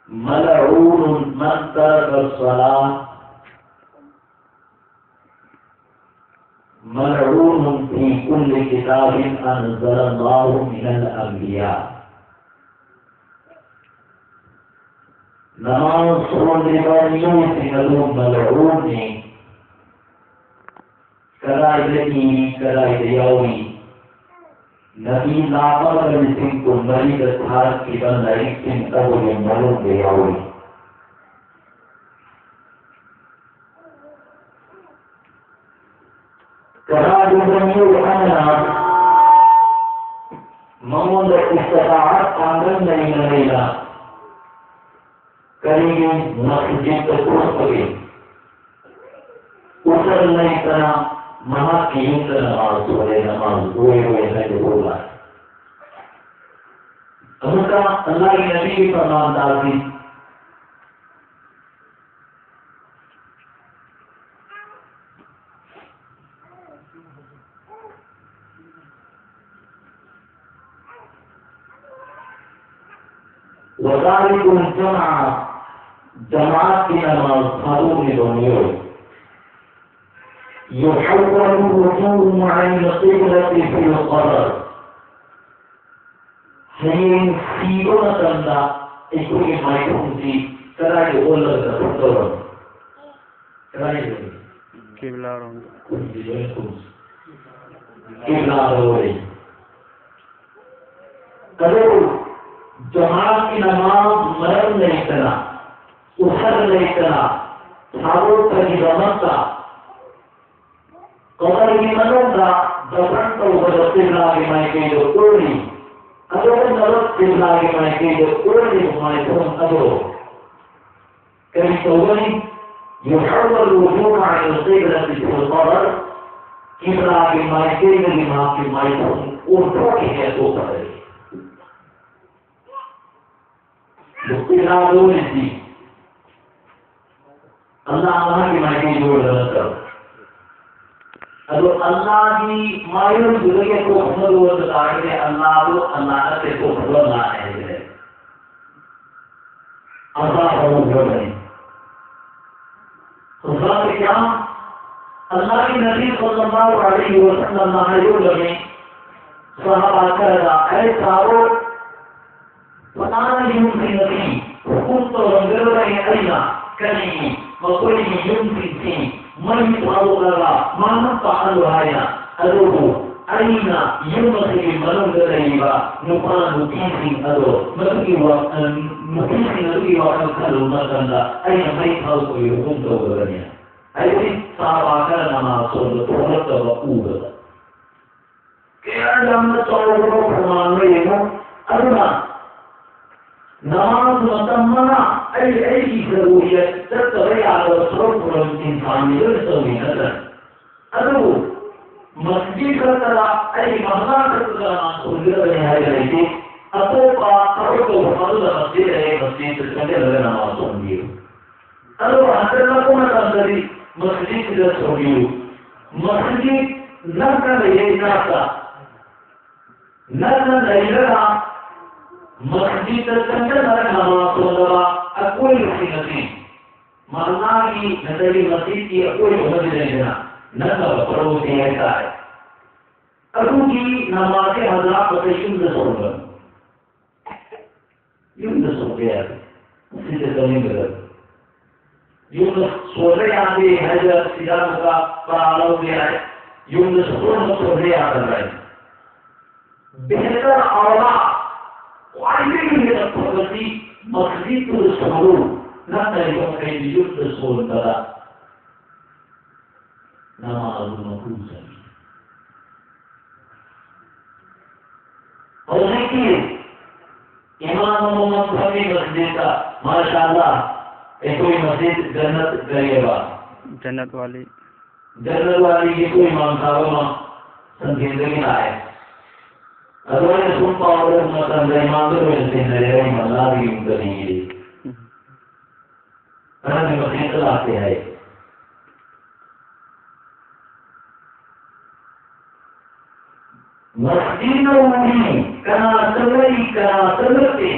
मलऊन मन तरक सलाह मलऊन फी कुल्लि किताबिन अनज़लल्लाहु मिनल अंबिया। नमाज छोड़ने वालियों से लोग मलऊन ने कराई नबी नामल सिंह को मरी दस्तार की बंदाई सिंह तब ये मलूम गयावी करा दुनिया अना ममोद इस्ताअत आंगन नहीं मिलेगा करेंगे मस्जिद को खोले उतर नहीं करा महा की नमाज सोए नमाज हुए है जो बोला उनका अल्लाह के नबी की फरमानदार थी वज़ालिकुम जमा जमात की नमाज फारूक ने दोनियो يحول الوجوه عن القبلة في القبر حين سيرون تندا يكون يمايكون في كراي أول الدكتور كراي قبلة رون قبلة رون कदर जमात की नमाज मरम नहीं करा उसर नहीं करा साबुत का निगमता कबर की मनोगा दफन तो बदलते लागे मायके जो कोड़ी अगर नरक के लागे मायके जो कोड़ी हमारे तुम अदो कभी तो वही युहव्वल वजूह अन क़िबलति फिल क़बर किबला के मायके में दिमाग के मायके उठो के है तो पड़े मुक्तिला दो नहीं अल्लाह के मायके जोड़ रहा अब अल्लाह की मायूर दुनिया को हमल वो बताएंगे अल्लाह को अल्लाह से को खबर ना है अल्लाह को खबर नहीं खुदा से क्या अल्लाह की नबी सल्लल्लाहु अलैहि वसल्लम ने सहाबा कहा ऐ सारो पता नहीं उनकी नबी हुकुम तो रंगल रहे अल्लाह कहीं मकोई युमती थी मन पावला मानव पालवाया अदो अरीना युमती मनोगरेवा नुपान मुतीसी अदो मती व मुतीसी नबी व कल मकंदा अय मई खाओ को हुकुम तो गरनिया ऐसी साबाकर नमाज सोल तोरत व ऊद के अदम तो फरमान में अदना नमाज मतमना ऐसी जरूरियत तत्वे आलो स्वरूप इंसान में सभी नजर अदो मस्जिद का तरह ऐ महला का तरह सुंदर है जैसे अतो का करो तो फल मस्जिद है मस्जिद के अंदर नमाज सुनिए अदो अंदर को ना अंदर मस्जिद के सुनिए मस्जिद न कर ये ना का न नहीं रहा मस्जिद के अंदर नमाज सुनवा कोई नहीं मानना की नजरी मस्जिद की कोई समझ नहीं देना न सब पड़ोसी ऐसा है अबू की नमाज हजरा पते युद्ध सो गया सीधे जमीन पर युद्ध सोने आते हजर सीधा का पालो गया है युद्ध सोने आ रहा है बेहतर औला वायदे में प्रगति मस्जिद को छोड़ो न तरीकों के युद्ध सोल करा नमाज मकरूह है और देखिए इमाम मोहम्मद सभी मस्जिद का माशाअल्लाह एक कोई मस्जिद जन्नत करेगा जन्नत वाली ये कोई इमाम साहब संजीदगी ना है अगर ये सुन पाओगे मतलब इमाम तो मिलते हैं अल्लाह की उम्मीद नहीं है अरे मस्जिद लाते हैं मस्जिदों में कना सलते